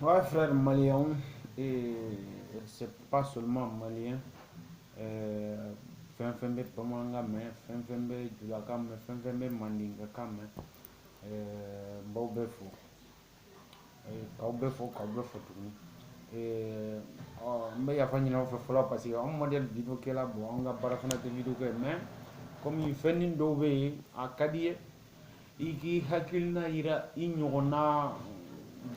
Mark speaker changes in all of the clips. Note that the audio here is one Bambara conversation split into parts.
Speaker 1: Ouais, frère malien, et c'est pas seulement malien. Euh, fɛn bɛ bamanankan mɛn fɛn bɛ julakan mɛn fɛn bɛ mandinkakan mɛn n b'aw bɛɛ fo k'aw bɛɛ fo k'aw bɛɛ fo tuguni n bɛ yafa ɲini aw fɛ fɔlɔ parce que anw mɔdɛli video kɛla bon an ka baara fana tɛ video kɛ mais komi fɛnnin dɔw bɛ yen a ka di ye i k'i hakilina yira i ɲɔgɔnna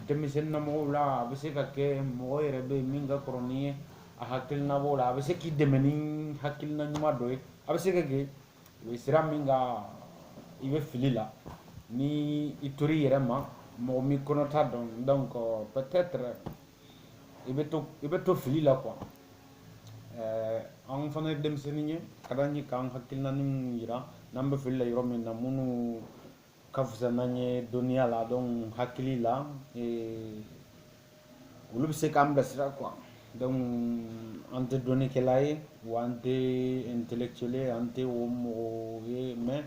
Speaker 1: denmisɛnnin mɔgɔw la a bɛ se ka kɛ mɔgɔ yɛrɛ bɛ yen min ka kɔrɔ ni ye a hakilina b'o la a bɛ se k'i dɛmɛ ni hakilina ɲuman dɔ ye a bɛ se ka kɛ u ye sira min kan i bɛ fili la ni i tori yɛrɛ ma mɔgɔ min kɔnɔ t'a dɔn donc peut-être i bɛ to fili la quoi an fana ye denmisɛnnin ye ka d'an ye k'an hakilinanin yira n'an bɛ fili la yɔrɔ min na minnu ka fisa n'an ye dɔnniya la donc hakili la olu bɛ se k'an bilasira quoi donc an tɛ dɔnnikɛla ye wa an tɛ intellectuel ye an tɛ o mɔgɔ ye mais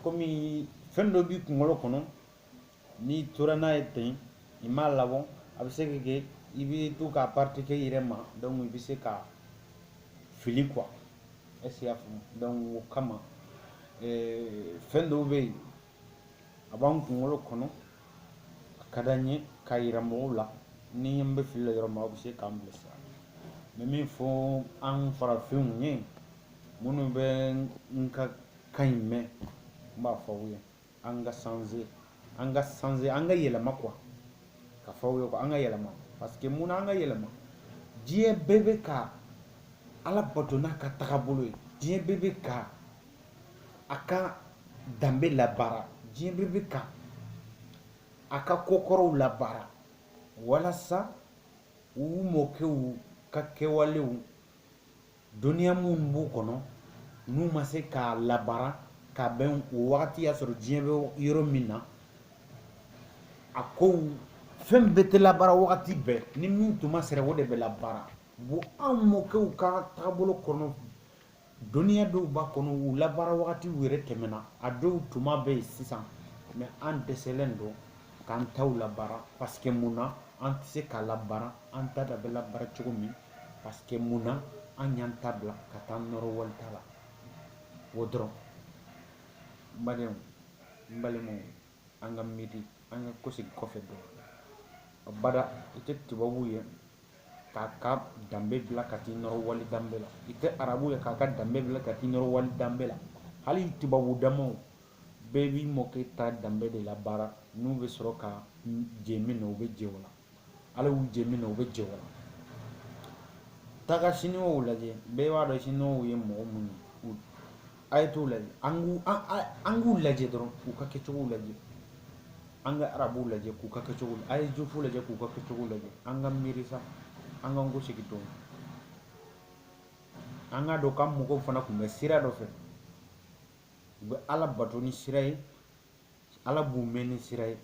Speaker 1: komi fɛn dɔ b'i kunkolo kɔnɔ n'i tora n'a ye ten i m'a labɔ a bɛ se ka kɛ i bɛ to k'a partie kɛ i yɛrɛ ma donc i bɛ se ka fili quoi est-ce que i y'a faamu donc o kama fɛn dɔw bɛ yen a b'an kunkolo kɔnɔ a ka d'an ye k'a yira mɔgɔw la ni n bɛ fili la yɔrɔ min aw bɛ se k'an bilasira n bɛ min fɔ an farafinw ye minnu bɛ n ka kan in mɛn n b'a fɔ aw ye an ka changer an ka changer an ka yɛlɛma quoi ka fɔ aw ye quoi an ka yɛlɛma parce que munna an ka yɛlɛma diɲɛ bɛɛ bɛ ka ala bato n'a ka tagabolo ye diɲɛ bɛɛ bɛ ka a ka danbe labaara diɲɛ bɛɛ bɛ ka a ka kokɔrɔw labaara walasa u mɔkɛw ka kɛwalew dɔnniya minnu b'u kɔnɔ n'u ma se k'a labaara ka bɛn o wagati y'a sɔrɔ diɲɛ bɛ yɔrɔ min na a kow fɛn bɛɛ tɛ labaara wagati bɛɛ ni min tun ma sera o de bɛ labaara bon an mɔkɛw ka taabolo kɔnɔ dɔnniya dɔw b'a kɔnɔ u labaara wagatiw yɛrɛ tɛmɛna a dɔw tuma bɛ yen sisan mais an dɛsɛlen don k'an taw labaara parce que mun na an tɛ se k'a labaara an ta da bɛ labaara cogo min parce que mun na an y'an ta bila ka taa nɔrɔ walita la o dɔrɔn n badenw n balimaw an ka miiri an ka kosegin kɔfɛ dɔɔnin bada i tɛ tubabu ye k'a ka danbe bila ka t'i nɔrɔ wali danbe la i tɛ arabu ye k'a ka danbe bila ka t'i nɔrɔ wali danbe la hali tubabu damaw bɛɛ b'i mɔkɛ ta danbe de la baara n'u bɛ sɔrɔ ka jɛ min na u bɛ jɛ o la ala y'u jɛ min na u bɛ jɛ o la taga siniwaw lajɛ bɛɛ b'a dɔn siniwaw ye mɔgɔ minnu ye a ye t'u lajɛ an k'u lajɛ dɔrɔn k'u ka kɛcogow lajɛ an ka arabuw lajɛ k'u ka kɛcogo a ye jofu lajɛ k'u ka kɛcogo lajɛ an ka miiri sa an k'an gosigi dɔɔnin an k'a dɔn k'an mɔgɔw fana tun bɛ sira dɔ fɛ u bɛ ala bato ni sira ye ala b'u mɛn ni sira ye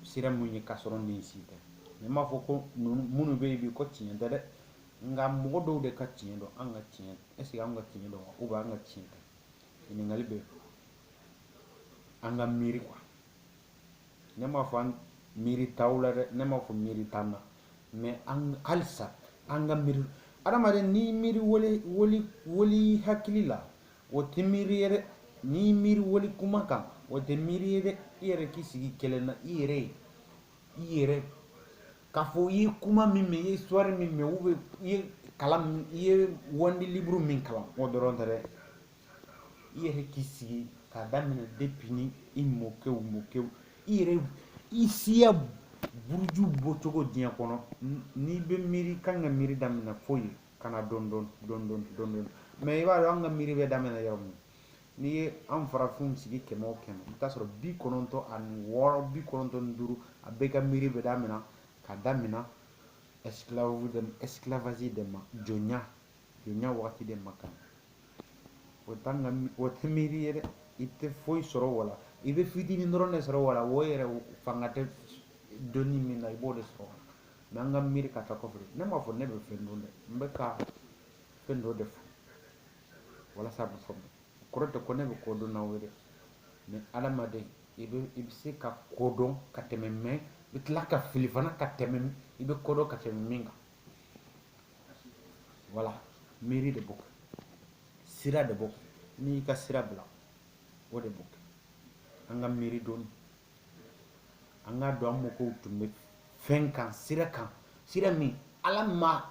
Speaker 1: sira min ye k'a sɔrɔ nin si tɛ ne m'a fɔ ko minnu bɛ yen bi ko tiɲɛ tɛ dɛ nka mɔgɔ dɔw de ka tiɲɛ dɔn an ka tiɲɛ est ce que an ka tiɲɛ dɔn wa ou bien an ka tiɲɛ tɛ ɲininkali bɛ an ka miiri quoi ne m'a fɔ an miiri t'aw la dɛ ne m'a fɔ miiri t'an na mais an halisa an ka miiri adamaden n'i miiri wali hakili la o tɛ miiri ye dɛ n'i miiri wali kuma kan o tɛ miiri ye dɛ i yɛrɛ k'i sigi kɛlɛ na i yɛrɛ k'a fɔ i ye kuma min mɛn i ye histoire min mɛn ou bien i ye kalan i ye wandi livre min kalan o dɔrɔn tɛ dɛ i yɛrɛ k'i sigi k'a daminɛ depuis ni i mɔkɛw i yɛrɛ i siya buruju bɔcogo diɲɛ kɔnɔ n'i bɛ miiri kan ka miiri daminɛ foyi ka na dɔɔni dɔɔni mais i b'a dɔn an ka miiri bɛ daminɛ yɔrɔ min n'i ye an farafinw sigi 100 o 100 i bɛ taa sɔrɔ 96 95 a bɛɛ ka miiri bɛ daminɛ ka daminɛ esclavagie de ma jɔnya wagati de ma kan o tɛ miiri ye dɛ i tɛ foyi sɔrɔ o la i bɛ fitinin dɔrɔn de sɔrɔ o la o yɛrɛ fanga tɛ dɔnni min na i b'o de sɔrɔ mais an ka miiri ka taa kɔfɛ ne m'a fɔ ne bɛ fɛn dɔn dɛ n bɛ ka fɛn dɔ de fɔ walasa a bɛ faamu o kɔrɔ tɛ ko ne bɛ ko dɔn n'aw ye dɛ mais adamaden i bɛ se ka ko dɔn ka tɛmɛ mais i bɛ tila ka fili fana ka tɛmɛ i bɛ ko dɔn ka tɛmɛ min kan voilà miiri de b'o kɛ sira de b'o kɛ n'i y'i ka sira bila o de b'o kɛ an ka miiri dɔɔni an k'a dɔn an mɔkɛw tun bɛ fɛn kan sira min ala ma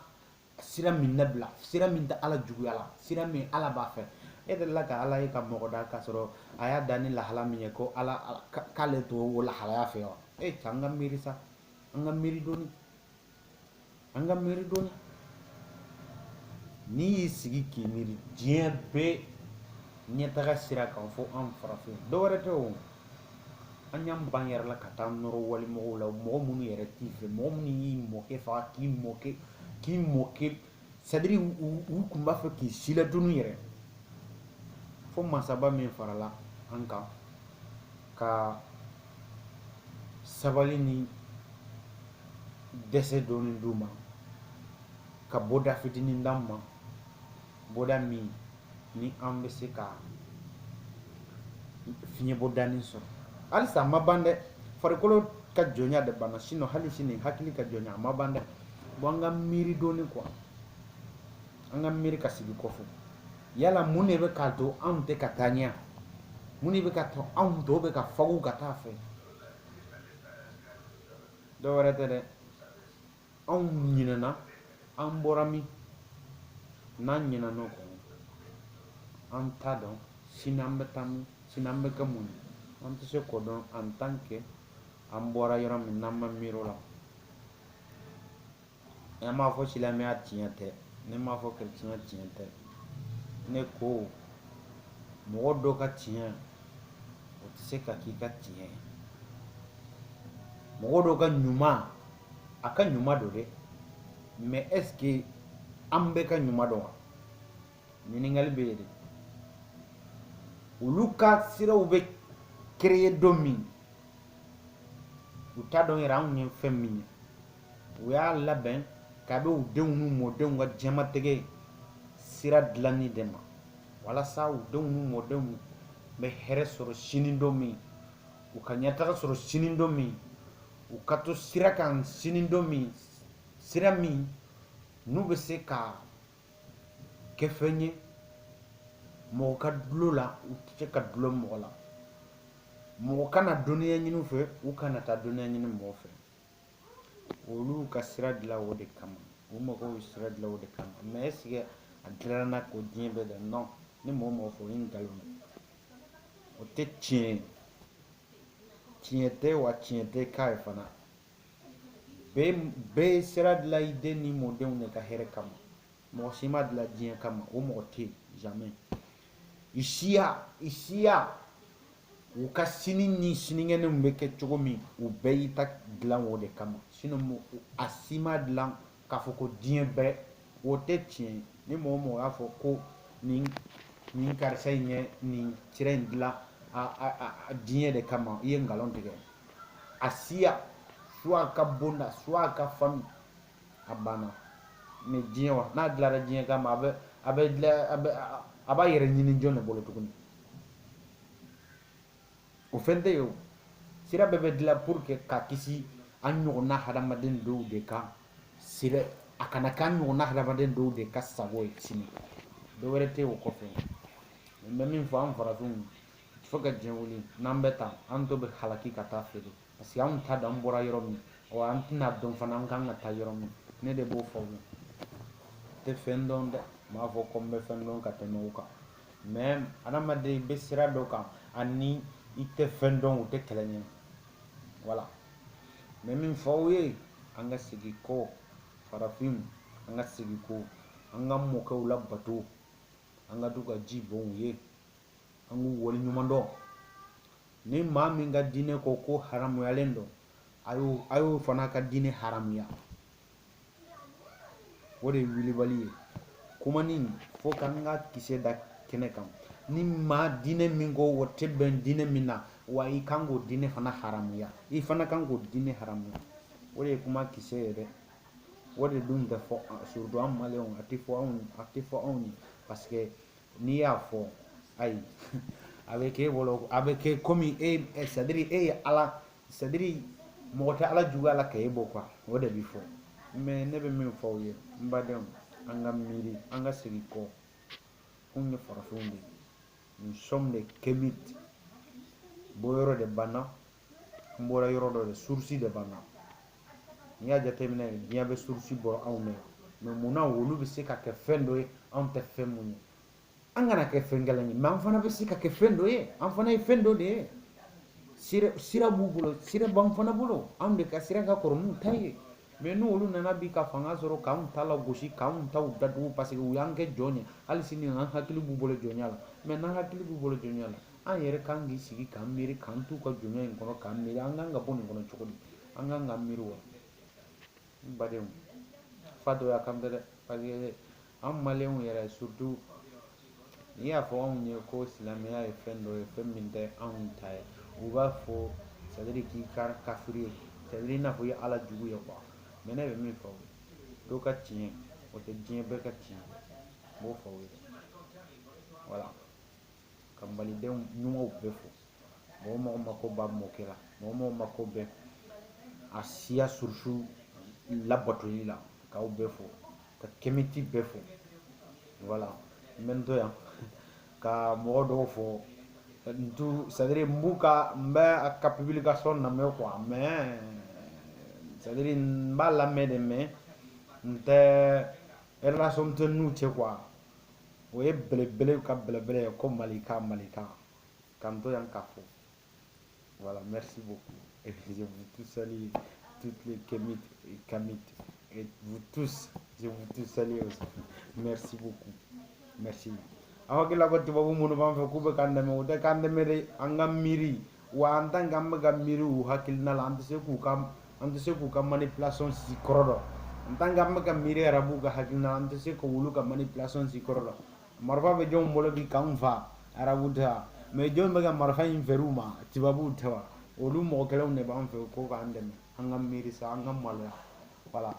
Speaker 1: sira min labila sira min tɛ ala juguya la sira min ala b'a fɛ e delila ka ala ye ka mɔgɔ da k'a sɔrɔ a y'a da ni lahala min ye ko ala k'ale to o lahalaya fɛ wa cɛ an ka miiri sa an ka miiri dɔɔni an ka miiri dɔɔni n'i y'i sigi k'i miiri diɲɛ bɛɛ ɲɛtaga sira kan fo an farafin dɔ wɛrɛ tɛ o an y'an ban yɛrɛ la ka taa nɔrɔ walimɔgɔw la mɔgɔ minnu yɛrɛ t'i fɛ mɔgɔ minnu y'i mɔkɛ faga k'i mɔkɛ c'est à dire u tun b'a fɛ k'i siladonni yɛrɛ fo masaba min farala an kan ka sabali ni dɛsɛ dɔɔni d'u ma ka bɔda fitinin d'an ma bɔda min ni an bɛ se ka fiɲɛ bɔdanin sɔrɔ halisa a ma ban dɛ farikolo ka jɔnya de banna sinon hali sini hakili ka jɔnya a ma ban dɛ bon an ka miiri dɔɔni quoi an ka miiri ka sigi kɔfɛ yala mun de bɛ k'a to anw tɛ ka taa ɲɛ mun de bɛ ka to anw tɔw bɛ ka fagu ka taa fɛ dɔ wɛrɛ tɛ dɛ anw ɲinɛna an bɔra min n'an ɲinɛna o kɔ an t'a dɔn sini an bɛ taa min sini an bɛ kɛ mun ye an tɛ se k'o dɔn en tant que an bɔra yɔrɔ min n'an ma miiri o la an m'a fɔ silamɛya tiɲɛ tɛ ne m'a fɔ kerecɛnya tiɲɛ tɛ ne ko mɔgɔ dɔ ka tiɲɛ o tɛ se ka k'i ka tiɲɛ ye mɔgɔ dɔ ka ɲuman a ka ɲuman don dɛ mais est ce que an bɛɛ ka ɲuman dɔn wa ɲininkali bɛ yen de olu ka siraw bɛ créer don min u t'a dɔn yɛrɛ anw ye fɛn min ye u y'a labɛn k'a bɛ u denw n'u mɔdenw ka diɲɛlatigɛ sira dilanni de ma walasa u denw n'u mɔdenw bɛ hɛrɛ sɔrɔ sini don min u ka ɲɛtaga sɔrɔ sini don min u ka to sira kan sini don min sira min n'u bɛ se ka kɛ fɛn ye mɔgɔ ka dulon la u tɛ se ka dulon mɔgɔ la mɔgɔ kana dɔnniya ɲini u fɛ u kana taa dɔnniya ɲini mɔgɔ fɛ olu ka sira dilan o de kama u mɔgɔw ye sira dilan o de kama mais est ce que a dilanna ko diɲɛ bɛɛ dɛ non ni mɔgɔ mɔgɔ fɔ o ye nkalon ye o tɛ tiɲɛ ye tiɲɛ tɛ wa tiɲɛ tɛ k'a ye fana bɛɛ ye sira dilan i den ni mɔdenw de ka hɛrɛ kama mɔgɔ si ma dilan diɲɛ kama o mɔgɔ tɛ yen jamais i siya u ka sini ni sinikɛnɛw bɛ kɛ cogo min u bɛɛ y'i ta dilan o de kama sinon a si ma dilan k'a fɔ ko diɲɛ bɛɛ o tɛ tiɲɛ ye ni mɔgɔ o mɔgɔ y'a fɔ ko nin karisa in ye nin sira in dilan a diɲɛ de kama i ye nkalon tigɛ a siya soit a ka bonda soit a ka famille a banna mais diɲɛ wa n'a dilanna diɲɛ kama a b'a yɛrɛ ɲini jɔn de bolo tuguni o fɛn tɛ yen o sira bɛɛ bɛ dilan pour que ka kisi an ɲɔgɔnna hadamaden dɔw de ka sira a kana k'an ɲɔgɔnna hadamaden dɔw de ka sago ye sini dɔ wɛrɛ tɛ o kɔfɛ n bɛ min fɔ an farafinw fo ka diɲɛ wuli n'an bɛ tan an to bɛ halaki ka taa feere parce que anw t'a dɔn an bɔra yɔrɔ min wa an tɛna dɔn fana an kan ka taa yɔrɔ min ne de b'o fɔ aw ye tɛ fɛn dɔn dɛ n b'a fɔ ko n bɛ fɛn dɔn ka tɛmɛ o kan mais adamaden i bɛ sira dɔ kan ani i tɛ fɛn dɔn o tɛ kɛlɛ ɲɛ voilà mais min fɔ aw ye an ka segin kɔ farafinw an ka segin kɔ an ka mɔkɛw labato an ka to ka ji bɔn u ye an k'u waleɲuman dɔn ni maa min ka diinɛ ko ko haramuyalen don a y'o fana ka diinɛ haramuya o de ye wilibali ye kumanin fo k'an ka kisɛ da kɛnɛ kan ni maa diinɛ min ko o tɛ bɛn diinɛ min na wa i kan k'o diinɛ fana haramuya i fana kan k'o diinɛ haramuya o de ye kuma kisɛ ye dɛ o de dun tɛ fɔ surtout an maliyɛnw a tɛ fɔ anw ye parce que n'i y'a fɔ ayi a bɛ k'e bolo a bɛ kɛ komi c'est à dire e ye ala c'est à dire mɔgɔ tɛ ala jugu ala ka e bɔ quoi o de bi fɔ mais ne bɛ min fɔ aw ye n badenw an ka miiri an ka segin kɔ anw ye farafinw de nous sommes des kémites bɔ yɔrɔ de banna n bɔra yɔrɔ dɔ de source de banna n'i y'a jateminɛ diɲɛ bɛ source bɔ anw de mais munna olu bɛ se ka kɛ fɛn dɔ ye anw tɛ fɛn mun ye an kana kɛ fɛn gɛlɛn ye mais an fana bɛ se ka kɛ fɛn dɔ ye an fana ye fɛn dɔ de ye sira b'u bolo sira b'an fana bolo anw de ka sira ka kɔrɔ n'u ta ye mais n'olu nana bi ka fanga sɔrɔ k'anw ta lagosi k'anw taw datugu parce que u y'an kɛ jɔn ye hali sini an hakili b'u bolo jɔnya la mais n'an hakili b'u bolo jɔnya la an yɛrɛ kan k'i sigi k'an miiri k'an t'u ka jɔnya in kɔnɔ k'an miiri an kan ka bɔ nin kɔnɔ cogo di an kan k'an miiri wa n badenw fa dɔ y'a kan tɛ dɛ parce que an maliyɛnw yɛrɛ surtout n'i y'a fɔ anw ye ko silamɛya ye fɛn dɔ ye fɛn min tɛ anw ta ye u b'a fɔ c'est à dire k'i ka kafiri ye c'est à dire i n'a fɔ i ye ala jugu ye quoi mais ne bɛ min fɔ aw ye dɔw ka tiɲɛ o tɛ diɲɛ bɛɛ ka tiɲɛ n b'o fɔ aw ye voilà ka malidenw ɲumanw bɛɛ fɔ mɔgɔ mɔgɔ mako b'a mɔkɛ la mɔgɔ mɔgɔ mako bɛ a siya surtout labatoli la k'aw bɛɛ fɔ ka kɛmɛti bɛɛ fɔ voilà n bɛ n to yan ka mɔgɔ dɔw fɔ c'est à dire n bɛ a ka publication lamɛn quoi mais c'est à dire n b'a lamɛn de mais n tɛ relation tɛ n'u cɛ quoi o ye belebele ka belebele ye ko malika k'an to yan k'a fɔ voilà merci beaucoup et je vous tous salue toutes les kémites et kamites et vous tous je vous tous salue aussi merci beaucoup merci aw hakilila ko tubabu minnu b'an fɛ k'u bɛ k'an dɛmɛ o tɛ k'an dɛmɛ dɛ an ka miiri wa en tant que an bɛ ka miiri u hakilina la an tɛ se k'u ka manipulation si kɔrɔ dɔn en tant que an bɛ ka miiri arabuw ka hakilina la an tɛ se k'olu ka manipulation si kɔrɔ dɔn marifa bɛ jɔnw bolo bi k'anw fa arabuw tɛ wa mais jɔn bɛ ka marifa in feere u ma tubabuw tɛ wa olu mɔgɔ kelenw de b'an fɛ ko k'an dɛmɛ an ka miiri sa an ka maloya voilà